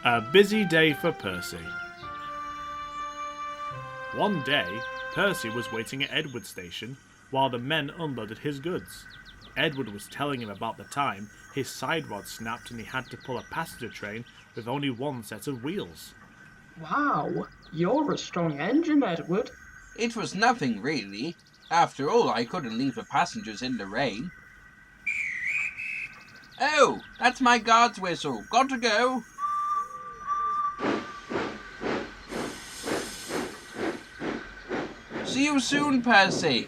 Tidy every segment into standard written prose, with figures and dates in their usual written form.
A busy day for Percy. One day, Percy was waiting at Edward's station while the men unloaded his goods. Edward was telling him about the time his side rod snapped and he had to pull a passenger train with only one set of wheels. Wow, you're a strong engine, Edward. It was nothing really. After all, I couldn't leave the passengers in the rain. Oh, that's my guard's whistle. Got to go. See you soon, Percy.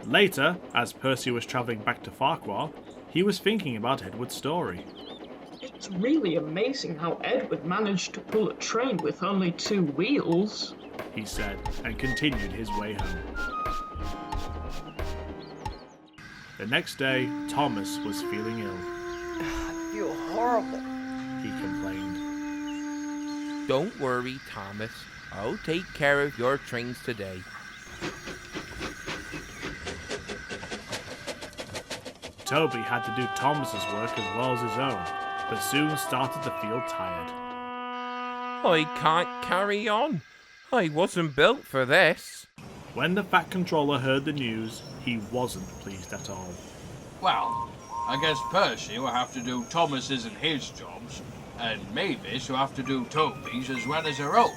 Later, as Percy was travelling back to Ffarquhar, he was thinking about Edward's story. It's really amazing how Edward managed to pull a train with only 2 wheels, he said, and continued his way home. The next day, Thomas was feeling ill. I feel horrible, he complained. Don't worry, Thomas. I'll take care of your trains today. Toby had to do Thomas's work as well as his own, but soon started to feel tired. I can't carry on. I wasn't built for this. When the Fat Controller heard the news, he wasn't pleased at all. Well, I guess Percy will have to do Thomas's and his jobs, and Mavis will have to do Toby's as well as her own.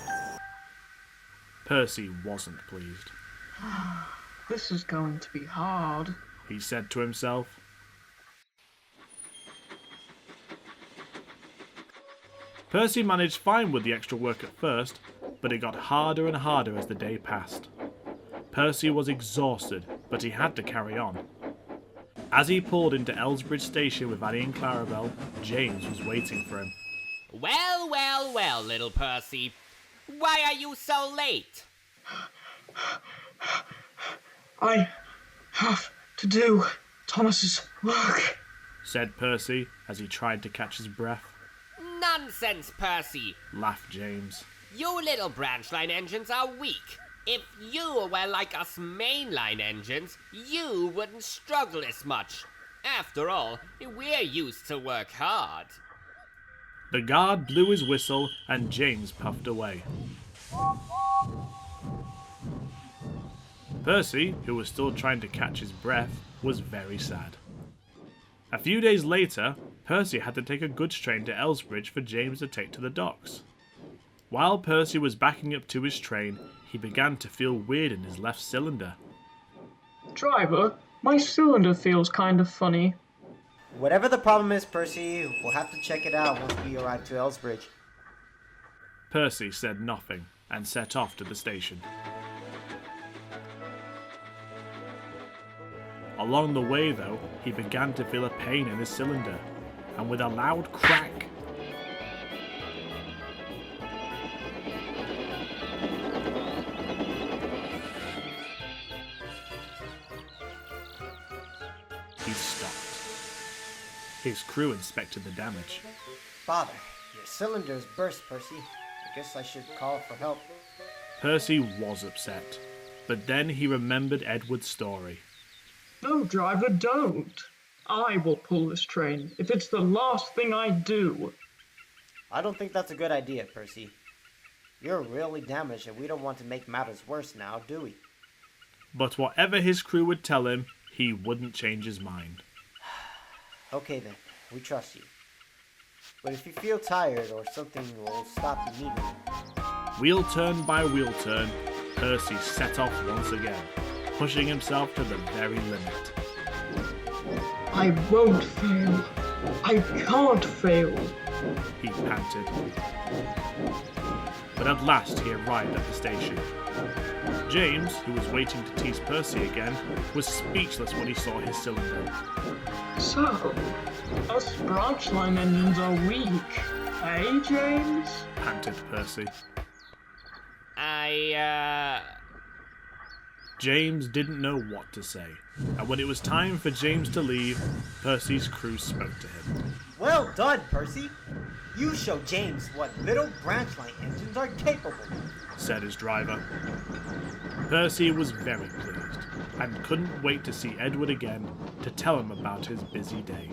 Percy wasn't pleased. This is going to be hard, he said to himself. Percy managed fine with the extra work at first, but it got harder and harder as the day passed. Percy was exhausted, but he had to carry on. As he pulled into Elsbridge Station with Annie and Clarabelle, James was waiting for him. Well, well, well, little Percy. Why are you so late? I have to do Thomas's work, said Percy as he tried to catch his breath. Nonsense, Percy. Laughed James. You little branch line engines are weak. If you were like us mainline engines, you wouldn't struggle as much. After all, we're used to work hard. The guard blew his whistle and James puffed away. Percy, who was still trying to catch his breath, was very sad. A few days later, Percy had to take a goods train to Elsbridge for James to take to the docks. While Percy was backing up to his train, he began to feel weird in his left cylinder. Driver, my cylinder feels kind of funny. Whatever the problem is, Percy, we'll have to check it out once we arrive to Elsbridge. Percy said nothing and set off to the station. Along the way, though, he began to feel a pain in his cylinder, and with a loud crack, he stopped. His crew inspected the damage. Father, your cylinder's burst, Percy. I guess I should call for help. Percy was upset, but then he remembered Edward's story. No, driver, don't. I will pull this train if it's the last thing I do. I don't think that's a good idea, Percy. You're really damaged and we don't want to make matters worse now, do we? But whatever his crew would tell him, he wouldn't change his mind. Okay then, we trust you. But if you feel tired or something will stop you needing me. Wheel turn by wheel turn, Percy set off once again, pushing himself to the very limit. I won't fail. I can't fail, he panted. But at last he arrived at the station. James, who was waiting to tease Percy again, was speechless when he saw his cylinder. So, us branch line engines are weak, eh, James? Panted Percy. James didn't know what to say, and when it was time for James to leave, Percy's crew spoke to him. Well done, Percy! You show James what little branch line engines are capable of, said his driver. Percy was very pleased, and couldn't wait to see Edward again to tell him about his busy day.